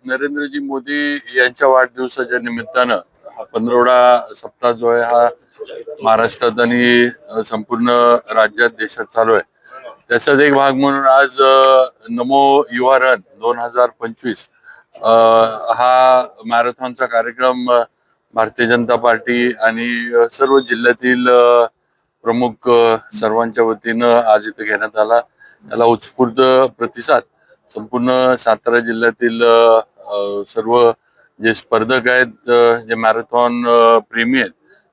नरेंद्रजी मोदी यांच्या वाढदिवसाच्या निमित्तानं हा पंधरवडा सप्ताह जो आहे हा महाराष्ट्रात आणि संपूर्ण राज्यात देशात चालू आहे. त्याचाच एक भाग म्हणून आज नमो युवा रन 2025 हा मॅरेथॉनचा कार्यक्रम भारतीय जनता पार्टी आणि सर्व जिल्ह्यातील प्रमुख सर्वांच्या वतीनं आज इथे घेण्यात आला. त्याला उत्स्फूर्त प्रतिसाद संपूर्ण सातारा जिल्ह्यातील सर्व जे स्पर्धक आहेत, जे मॅरेथॉन प्रेमी आहेत,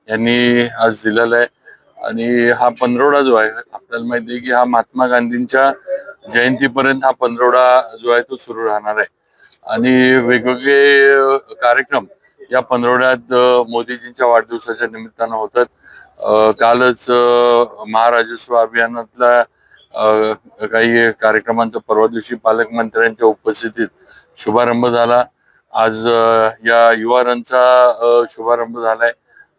यांनी आज दिलेला आहे. आणि हा पंधरवडा जो आहे, आपल्याला माहिती आहे की हा महात्मा गांधींच्या जयंतीपर्यंत हा पंधरवडा जो आहे तो सुरू राहणार आहे. आणि वेगवेगळे कार्यक्रम या पंधरवड्यात मोदीजींच्या वाढदिवसाच्या निमित्तानं होतात. कालच महाराजस्व अभियानातला काही कार्यक्रमांचा परवा दिवशी पालकमंत्र्यांच्या उपस्थितीत शुभारंभ झाला. आज या युवा रनचा शुभारंभ झालाय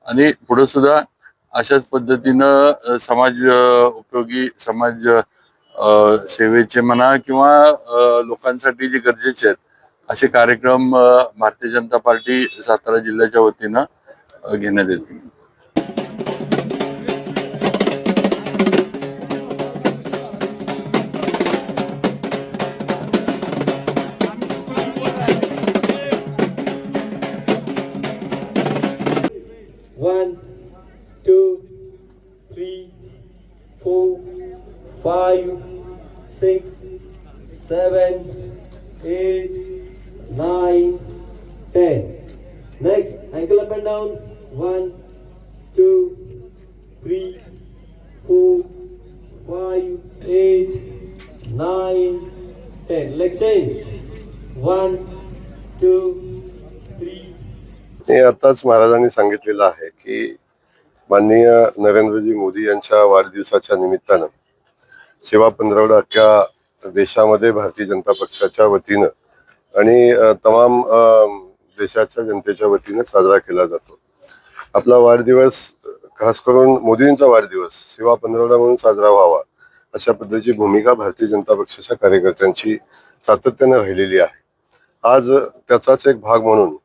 आणि पुढे सुद्धा अशाच पद्धतीनं समाज उपयोगी समाज सेवेचे म्हणा किंवा लोकांसाठी जे गरजेचे आहेत असे कार्यक्रम भारतीय जनता पार्टी सातारा जिल्ह्याच्या वतीनं घेण्यात येतील. One, two, three, four, five, six, seven, 8, 9, 10. Next, ankle up and down. 1, 2, 3, 4, 5, 8, 9, 10. Leg change. 1, 2, 3. हे आताच महाराजांनी सांगितलेलं आहे की माननीय नरेंद्रजी मोदी यांच्या वाढदिवसाच्या निमित्तानं सेवा पंधरवडा अख्ख्या देशामध्ये भारतीय जनता पक्षाच्या वतीनं आणि तमाम देशाच्या जनतेच्या वतीनं साजरा केला जातो. आपला वाढदिवस खास करून मोदींचा वाढदिवस सेवा पंधरवडा म्हणून साजरा व्हावा अशा पद्धतीची भूमिका भारतीय जनता पक्षाच्या कार्यकर्त्यांची सातत्याने राहिलेली आहे. आज त्याचाच एक भाग म्हणून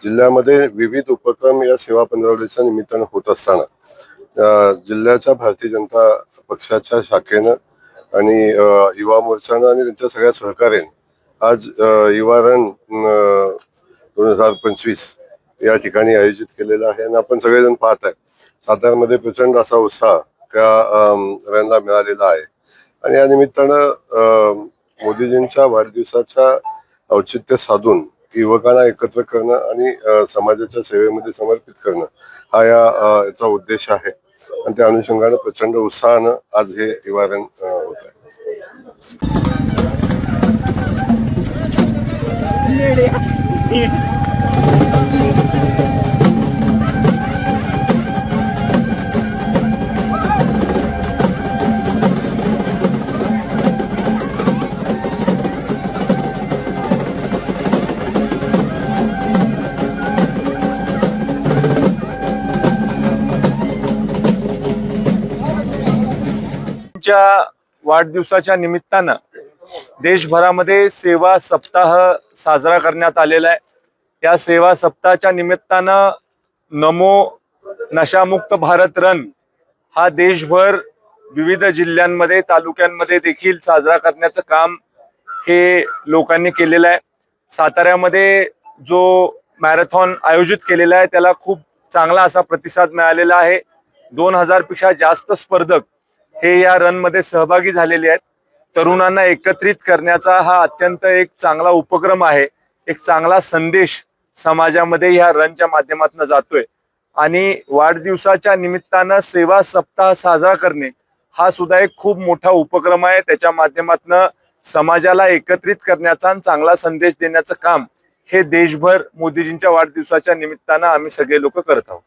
जिल्ह्यामध्ये विविध उपक्रम या सेवा पंधरवड्याच्या निमित्तानं होत असताना जिल्ह्याच्या भारतीय जनता पक्षाच्या शाखेनं आणि युवा मोर्चानं आणि त्यांच्या सगळ्या सहकार्याने आज युवा रन 2025 या ठिकाणी आयोजित केलेलं आहे. आणि आपण सगळेजण पाहत आहे साताऱ्यामध्ये प्रचंड असा उत्साह त्या रनला मिळालेला आहे. आणि या निमित्तानं मोदीजींच्या वाढदिवसाच्या औचित्य साधून युवकांना एकत्र करणं आणि समाजाच्या सेवेमध्ये समर्पित करणं हा याचा उद्देश आहे. आणि त्या अनुषंगानं प्रचंड उत्साहानं आज हे युवा रन होत आहे. वाढदिवसाच्या निमित्तानं देशभरामध्ये सेवा सप्ताह साजरा करण्यात आलेला आहे. या सेवा सप्ताहाच्या निमित्तानं नमो नशामुक्त भारत रन हा देशभर विविध जिल्ह्यांमध्ये तालुक्यांमध्ये देखील साजरा करण्याचं काम हे लोकांनी केलेलं आहे. साताऱ्यामध्ये जो मॅरेथॉन आयोजित केलेला आहे त्याला खूप चांगला असा प्रतिसाद मिळालेला आहे. 2000 पेक्षा जास्त स्पर्धक हे या रन मध्ये सहभागी झालेले आहेत. तरुणांना एकत्रित करण्याचा हा अत्यंत एक चांगला उपक्रम आहे. एक चांगला संदेश समाजामध्ये या रनच्या माध्यमातून जातोय. आणि वाढदिवसाच्या निमित्तानं सेवा सप्ताह साजरा करणे हा सुद्धा एक खूप मोठा उपक्रम आहे. त्याच्या माध्यमातून समाजाला एकत्रित करण्याचा आणि चांगला संदेश देण्याचं काम हे देशभर मोदीजींच्या वाढदिवसाच्या निमित्तानं आम्ही सगळे लोक करत आहोत.